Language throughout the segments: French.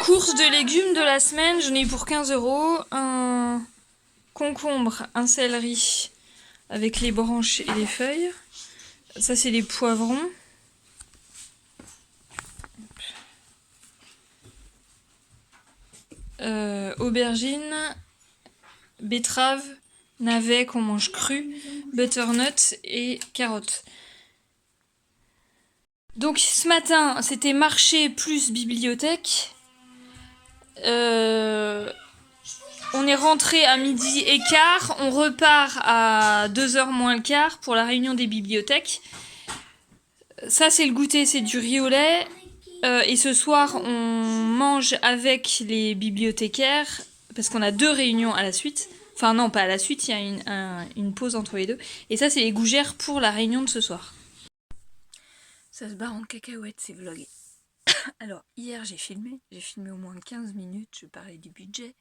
Course de légumes de la semaine, j'en ai eu pour 15 euros. Un concombre, un céleri avec les branches et les feuilles. Ça, c'est les poivrons. Aubergines, betteraves, navets qu'on mange cru, butternut et carottes. Donc ce matin, c'était marché plus bibliothèque. On est rentré à 12h15, on repart à 2h moins le quart pour la réunion des bibliothèques. Ça, c'est le goûter, c'est du riz au lait. Et ce soir, on mange avec les bibliothécaires, parce qu'on a 2 réunions à la suite. Enfin non, pas à la suite, il y a une pause entre les deux. Et ça, c'est les gougères pour la réunion de ce soir. Ça se barre en cacahuète, ces vlogs. Alors, hier, j'ai filmé au moins 15 minutes, je parlais du budget.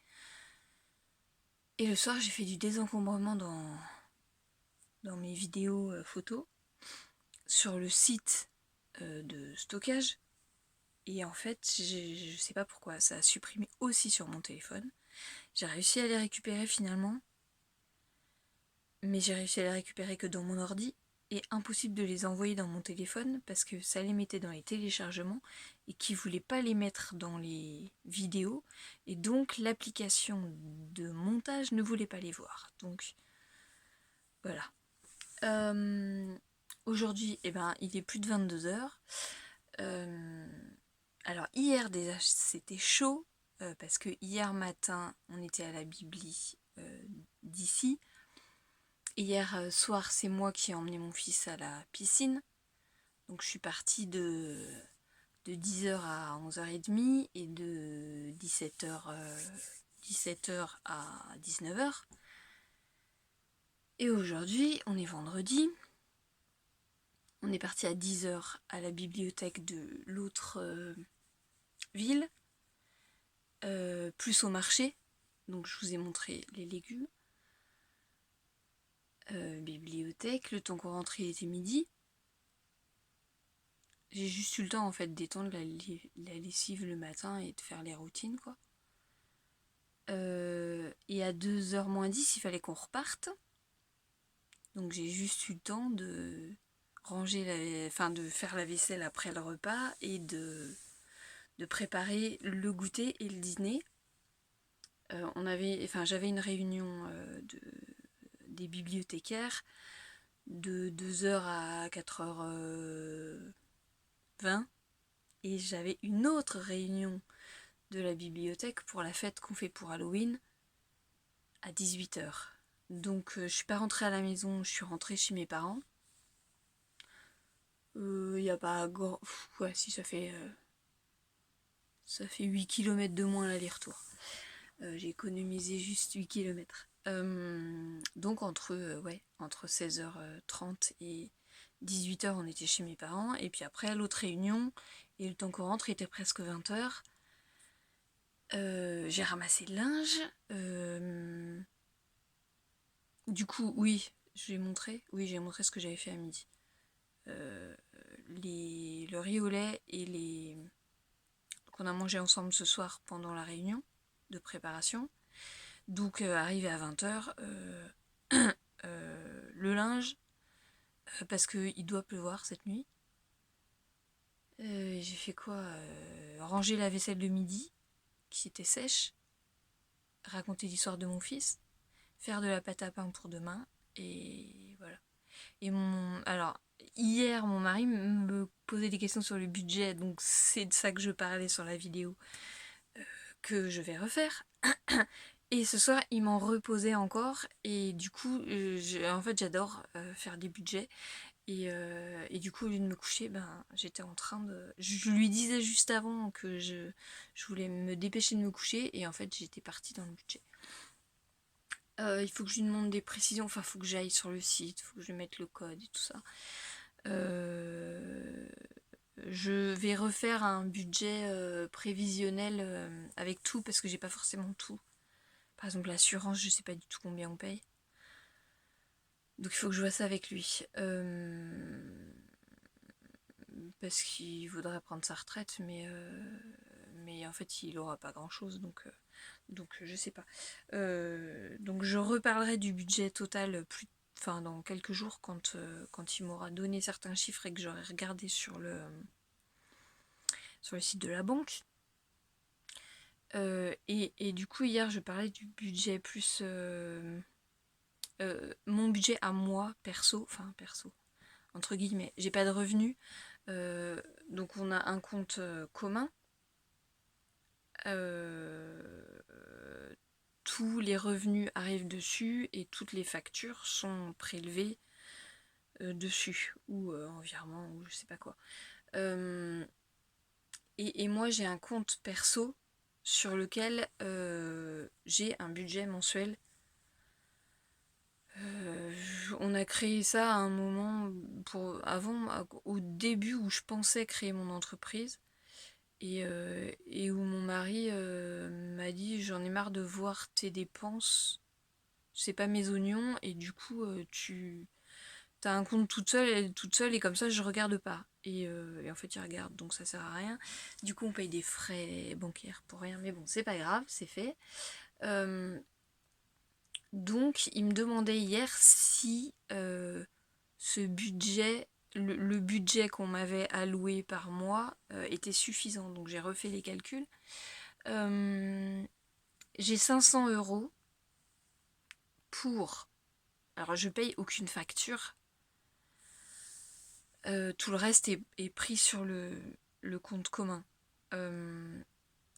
Et le soir, j'ai fait du désencombrement dans mes vidéos photos sur le site de stockage. Et en fait, je sais pas pourquoi, ça a supprimé aussi sur mon téléphone. J'ai réussi à les récupérer finalement, mais j'ai réussi à les récupérer que dans mon ordi. Et impossible de les envoyer dans mon téléphone parce que ça les mettait dans les téléchargements et qu'ils voulaient pas les mettre dans les vidéos. Et donc l'application de montage ne voulait pas les voir. Donc voilà. Aujourd'hui, eh ben, il est plus de 22h. Alors hier déjà c'était chaud parce que hier matin on était à la Bibli d'ici. Hier soir c'est moi qui ai emmené mon fils à la piscine. Donc je suis partie de 10h à 11h30 et de 17h à 19h. Et aujourd'hui on est vendredi. On est parti à 10h à la bibliothèque de l'autre ville, plus au marché. Donc je vous ai montré les légumes. Bibliothèque, le temps qu'on rentrait il était midi. J'ai juste eu le temps en fait d'étendre la lessive le matin et de faire les routines quoi. Et à 2h moins 10 il fallait qu'on reparte. Donc j'ai juste eu le temps de ranger de faire la vaisselle après le repas et de préparer le goûter et le dîner. J'avais une réunion des bibliothécaires de 2h à 4h20 et j'avais une autre réunion de la bibliothèque pour la fête qu'on fait pour Halloween à 18h. Donc je suis pas rentrée à la maison, je suis rentrée chez mes parents. Il y a pas grand... Ouais, si ça fait 8 km de moins l'aller-retour. J'ai économisé juste 8 km. Donc entre 16h30 et 18h on était chez mes parents. Et puis après l'autre réunion, et le temps qu'on rentre il était presque 20h. J'ai ramassé le linge. Du coup, oui, j'ai montré ce que j'avais fait à midi. Le riz au lait et qu'on a mangé ensemble ce soir pendant la réunion de préparation. Donc arrivé à 20h, le linge, parce qu'il doit pleuvoir cette nuit. J'ai fait quoi ranger la vaisselle de midi, qui était sèche, raconter l'histoire de mon fils, faire de la pâte à pain pour demain, et voilà. Et alors, hier, mon mari me posait des questions sur le budget, donc c'est de ça que je parlais sur la vidéo que je vais refaire. Et ce soir, il m'en reposait encore, et du coup, en fait, j'adore faire des budgets. Et du coup, au lieu de me coucher, j'étais en train de... Je lui disais juste avant que je voulais me dépêcher de me coucher, et en fait, j'étais partie dans le budget. Il faut que je lui demande des précisions, enfin, il faut que j'aille sur le site, il faut que je mette le code et tout ça. Je vais refaire un budget prévisionnel avec tout, parce que j'ai pas forcément tout. Par exemple, l'assurance, je sais pas du tout combien on paye. Donc il faut que je vois ça avec lui. Parce qu'il voudrait prendre sa retraite, mais mais en fait il aura pas grand chose, donc je sais pas. Donc je reparlerai du budget total dans quelques jours quand il m'aura donné certains chiffres et que j'aurai regardé sur le site de la banque. Et du coup hier je parlais du budget plus mon budget à moi perso, entre guillemets, j'ai pas de revenus, donc on a un compte commun. Tous les revenus arrivent dessus et toutes les factures sont prélevées dessus, ou en virement, ou je sais pas quoi. Et moi j'ai un compte perso sur lequel j'ai un budget mensuel. On a créé ça à un moment au début où je pensais créer mon entreprise. Et où mon mari m'a dit j'en ai marre de voir tes dépenses, c'est pas mes oignons, et du coup tu as un compte toute seule et comme ça je regarde pas. Et en fait il regarde, donc ça sert à rien. Du coup on paye des frais bancaires pour rien, mais bon c'est pas grave, c'est fait. Donc il me demandait hier si ce budget, le budget qu'on m'avait alloué par mois était suffisant. Donc j'ai refait les calculs. J'ai 500 € pour... Alors je paye aucune facture. Tout le reste est pris sur le compte commun.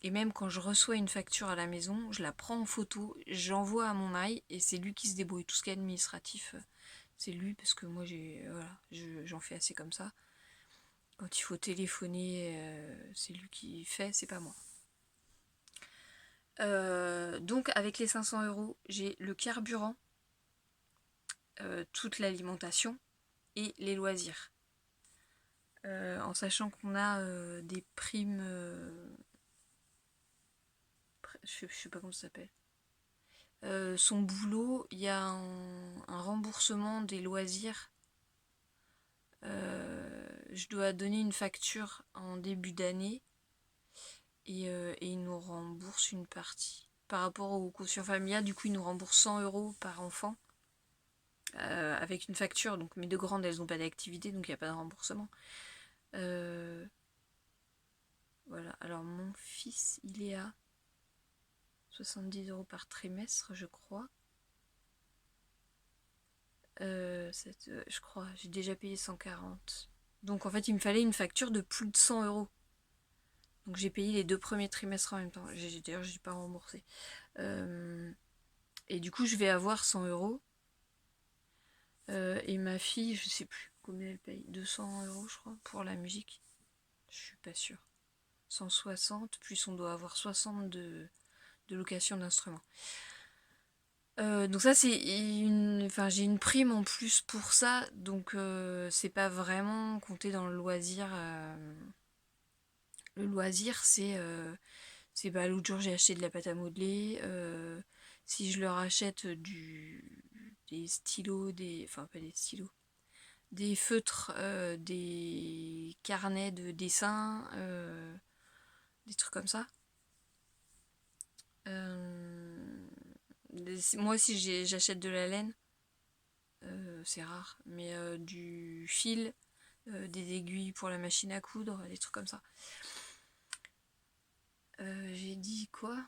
Et même quand je reçois une facture à la maison, je la prends en photo, j'envoie à mon mari et c'est lui qui se débrouille. Tout ce qui est administratif, c'est lui parce que moi j'en fais assez comme ça. Quand il faut téléphoner, c'est lui qui fait, c'est pas moi. Donc avec les 500 €, j'ai le carburant, toute l'alimentation et les loisirs. En sachant qu'on a des primes, je sais pas comment ça s'appelle. Son boulot, il y a un remboursement des loisirs. Je dois donner une facture en début d'année et il nous rembourse une partie. Par rapport au quotient familial, du coup, il nous rembourse 100 € par enfant avec une facture. Donc mes deux grandes, elles n'ont pas d'activité, donc il n'y a pas de remboursement. Voilà, alors mon fils, il est à 70 € par trimestre, je crois. Je crois, j'ai déjà payé 140. Donc en fait, il me fallait une facture de plus de 100 €. Donc j'ai payé les 2 premiers trimestres en même temps. D'ailleurs, je n'ai pas remboursé. Et du coup, je vais avoir 100 €. Et ma fille, je sais plus combien elle paye. 200 € je crois, pour la musique. Je suis pas sûre. 160, plus on doit avoir 60 de location d'instruments. Donc ça c'est j'ai une prime en plus pour ça, donc c'est pas vraiment compté dans le loisir. Le loisir c'est l'autre jour j'ai acheté de la pâte à modeler. Si je leur achète des stylos, pas des stylos, des feutres, des carnets de dessin, des trucs comme ça. Moi si j'achète de la laine, c'est rare, mais du fil, des aiguilles pour la machine à coudre, des trucs comme ça. J'ai dit quoi?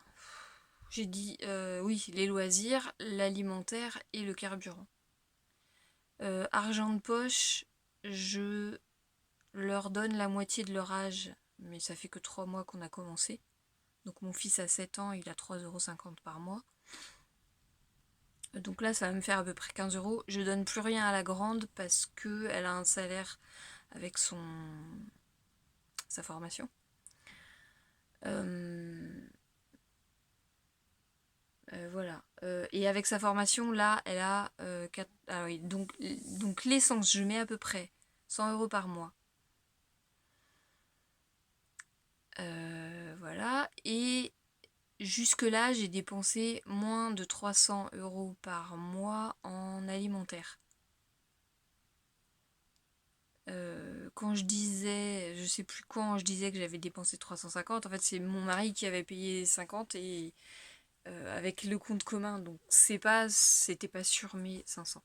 J'ai dit oui, les loisirs, l'alimentaire et le carburant. Argent de poche, je leur donne la moitié de leur âge, mais ça fait que 3 mois qu'on a commencé. Donc mon fils a 7 ans, il a 3,50 € par mois. Donc là, ça va me faire à peu près 15 €. Je donne plus rien à la grande parce qu'elle a un salaire avec sa formation. Voilà. Et avec sa formation, là, elle a 4... Ah oui, donc l'essence, je mets à peu près 100 € par mois. Voilà. Et jusque-là, j'ai dépensé moins de 300 € par mois en alimentaire. Quand je disais, je sais plus quand, je disais que j'avais dépensé 350, en fait c'est mon mari qui avait payé 50 et avec le compte commun, donc c'était pas sur mes 500.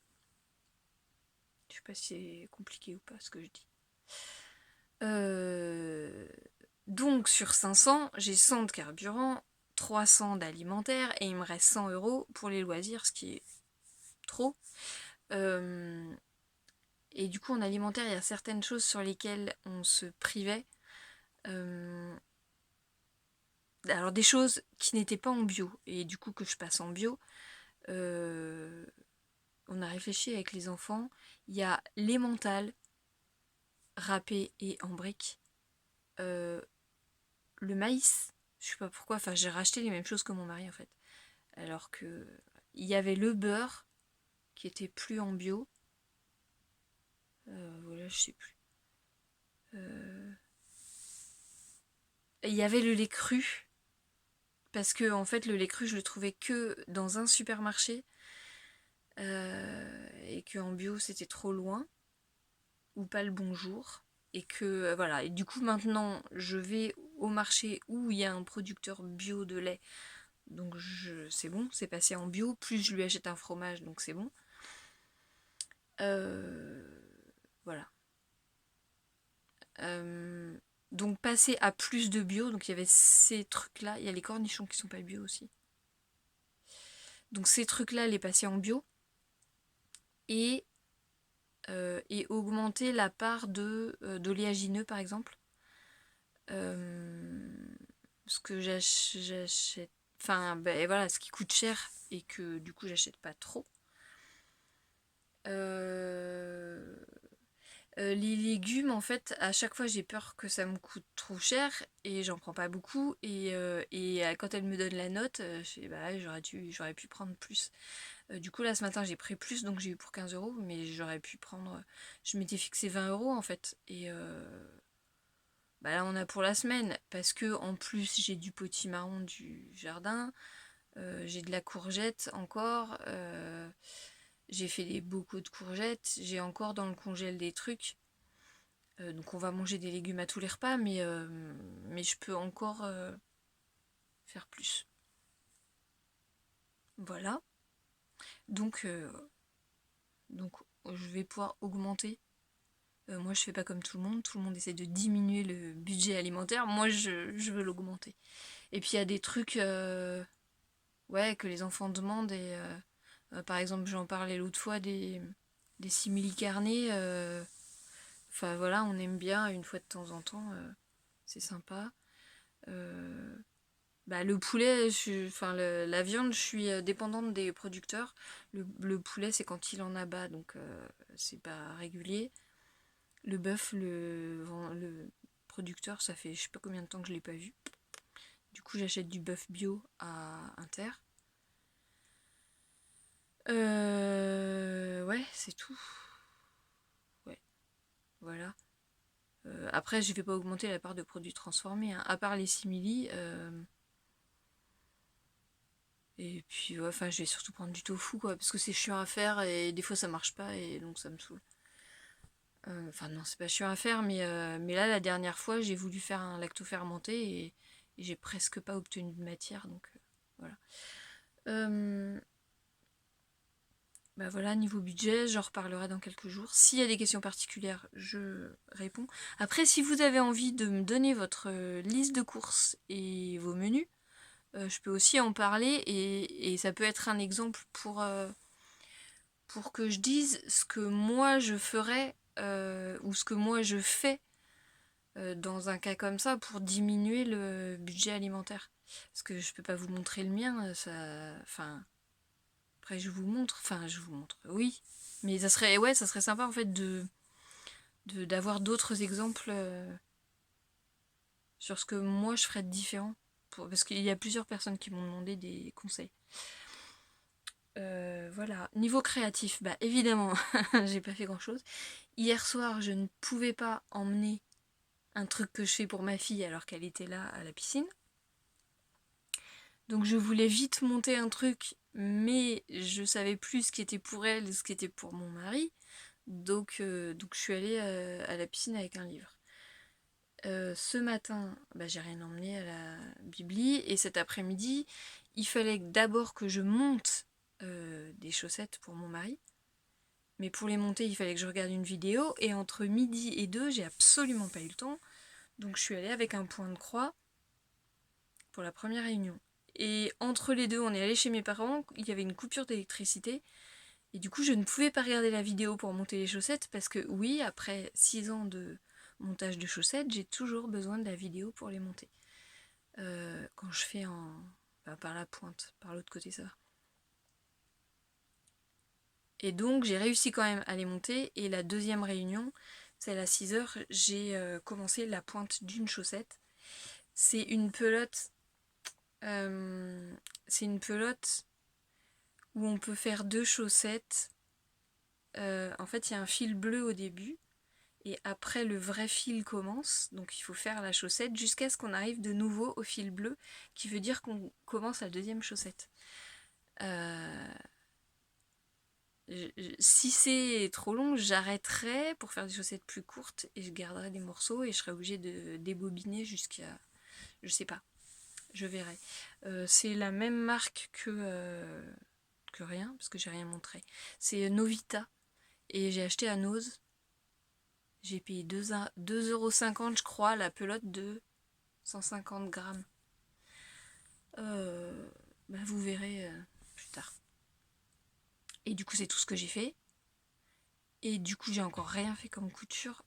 Je sais pas si c'est compliqué ou pas ce que je dis. Donc sur 500, j'ai 100 de carburant, 300 d'alimentaire et il me reste 100 € pour les loisirs, ce qui est trop. Et du coup en alimentaire, il y a certaines choses sur lesquelles on se privait. Alors des choses qui n'étaient pas en bio et du coup que je passe en bio. On a réfléchi avec les enfants. Il y a l'emmental râpé et en briques. Le maïs, je sais pas pourquoi, enfin j'ai racheté les mêmes choses que mon mari en fait. Alors que il y avait le beurre qui était plus en bio. Voilà, je sais plus. Il y avait le lait cru. Parce que en fait le lait cru je le trouvais que dans un supermarché. Et que en bio c'était trop loin. Ou pas le bonjour. Et que voilà. Et du coup maintenant je vais au marché où il y a un producteur bio de lait. Donc c'est bon, c'est passé en bio. Plus je lui achète un fromage, donc c'est bon. Voilà. Donc passer à plus de bio, donc il y avait ces trucs là, il y a les cornichons qui sont pas bio aussi. Donc ces trucs là, les passer en bio et, augmenter la part d'oléagineux par exemple. Ce que j'achète, enfin ben voilà, ce qui coûte cher et que du coup j'achète pas trop. Les légumes, en fait, à chaque fois j'ai peur que ça me coûte trop cher et j'en prends pas beaucoup. Et quand elle me donne la note, je fais bah j'aurais pu prendre plus. Du coup là ce matin j'ai pris plus donc j'ai eu pour 15 €, mais j'aurais pu prendre. Je m'étais fixé 20 € en fait. Et bah là on a pour la semaine parce que en plus j'ai du potimarron du jardin, j'ai de la courgette encore. J'ai fait des bocaux de courgettes, j'ai encore dans le congèle des trucs. Donc on va manger des légumes à tous les repas, mais je peux encore faire plus. Voilà. Donc, donc je vais pouvoir augmenter. Moi je fais pas comme tout le monde essaie de diminuer le budget alimentaire. Moi je veux l'augmenter. Et puis il y a des trucs ouais, que les enfants demandent. Et par exemple j'en parlais l'autre fois des simili carnés. Enfin voilà, on aime bien une fois de temps en temps. C'est sympa. Bah, le poulet, enfin la viande, je suis dépendante des producteurs. Le poulet, c'est quand il en abat, donc c'est pas régulier. Le bœuf, le producteur, ça fait je sais pas combien de temps que je l'ai pas vu. Du coup, j'achète du bœuf bio à Inter. Ouais, c'est tout. Ouais, voilà. Après, je vais pas augmenter la part de produits transformés, hein. À part les simili. Et puis, ouais, enfin, je vais surtout prendre du tofu, quoi, parce que c'est chiant à faire et des fois ça marche pas et donc ça me saoule. Enfin, non, c'est pas chiant à faire, mais là, la dernière fois, j'ai voulu faire un lacto fermenté et j'ai presque pas obtenu de matière, donc voilà. Bah voilà, niveau budget, j'en reparlerai dans quelques jours. S'il y a des questions particulières, je réponds. Après, si vous avez envie de me donner votre liste de courses et vos menus, je peux aussi en parler et ça peut être un exemple pour que je dise ce que moi je ferais ou ce que moi je fais dans un cas comme ça pour diminuer le budget alimentaire. Parce que je peux pas vous montrer le mien, ça. Enfin. Après je vous montre. Enfin je vous montre. Oui. Mais ça serait. Ouais, ça serait sympa en fait d'avoir d'autres exemples sur ce que moi je ferais de différent. Parce qu'il y a plusieurs personnes qui m'ont demandé des conseils. Voilà. Niveau créatif, bah évidemment, j'ai pas fait grand chose. Hier soir, je ne pouvais pas emmener un truc que je fais pour ma fille alors qu'elle était là à la piscine. Donc je voulais vite monter un truc, mais je savais plus ce qui était pour elle et ce qui était pour mon mari. Donc je suis allée à la piscine avec un livre. Ce matin, j'ai rien emmené à la bibli, et cet après-midi, il fallait d'abord que je monte des chaussettes pour mon mari. Mais pour les monter, il fallait que je regarde une vidéo, et entre midi et 2, j'ai absolument pas eu le temps. Donc je suis allée avec un point de croix pour la première réunion. Et entre les deux, on est allé chez mes parents, il y avait une coupure d'électricité, et du coup je ne pouvais pas regarder la vidéo pour monter les chaussettes, parce que oui, après 6 ans de montage de chaussettes, j'ai toujours besoin de la vidéo pour les monter. Quand je fais par la pointe, par l'autre côté ça va. Et donc j'ai réussi quand même à les monter, et la deuxième réunion, celle à 6h, j'ai commencé la pointe d'une chaussette. C'est une pelote où on peut faire 2 chaussettes. En fait, il y a un fil bleu au début, et après le vrai fil commence, donc il faut faire la chaussette jusqu'à ce qu'on arrive de nouveau au fil bleu, qui veut dire qu'on commence la deuxième chaussette. Si c'est trop long, j'arrêterai pour faire des chaussettes plus courtes, et je garderai des morceaux, et je serai obligée de débobiner jusqu'à... Je sais pas, je verrai. C'est la même marque que rien, parce que j'ai rien montré. C'est Novita, et j'ai acheté à Nose. J'ai payé 2,50 € je crois, la pelote de 150 grammes. Vous verrez plus tard. Et du coup, c'est tout ce que j'ai fait. Et du coup, j'ai encore rien fait comme couture.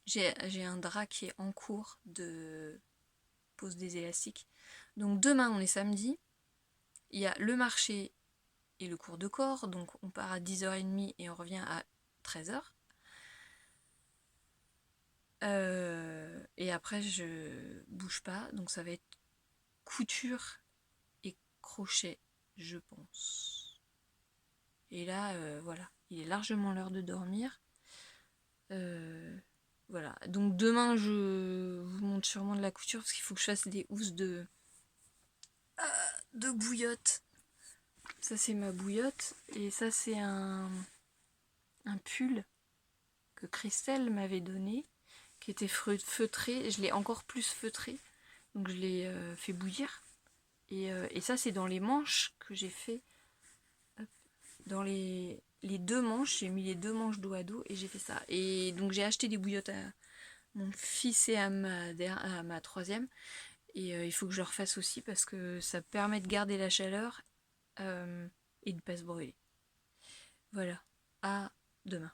J'ai un drap qui est en cours de pose des élastiques. Donc demain, on est samedi. Il y a le marché et le cours de corps. Donc on part à 10h30 et on revient à 13h. Et après, je bouge pas. Donc ça va être couture et crochet, je pense. Et là, voilà. Il est largement l'heure de dormir. Voilà. Donc demain, je vous montre sûrement de la couture parce qu'il faut que je fasse des housses de bouillotte. Ça, c'est ma bouillotte. Et ça, c'est un pull que Christelle m'avait donné, qui était feutré. Je l'ai encore plus feutré. Donc je l'ai fait bouillir. Et ça, c'est dans les manches que j'ai fait. Hop. Dans les 2 manches, j'ai mis les 2 manches dos à dos et j'ai fait ça. Et donc j'ai acheté des bouillottes à mon fils et à ma troisième. Et il faut que je le refasse aussi parce que ça permet de garder la chaleur et de ne pas se brûler. Voilà, à demain.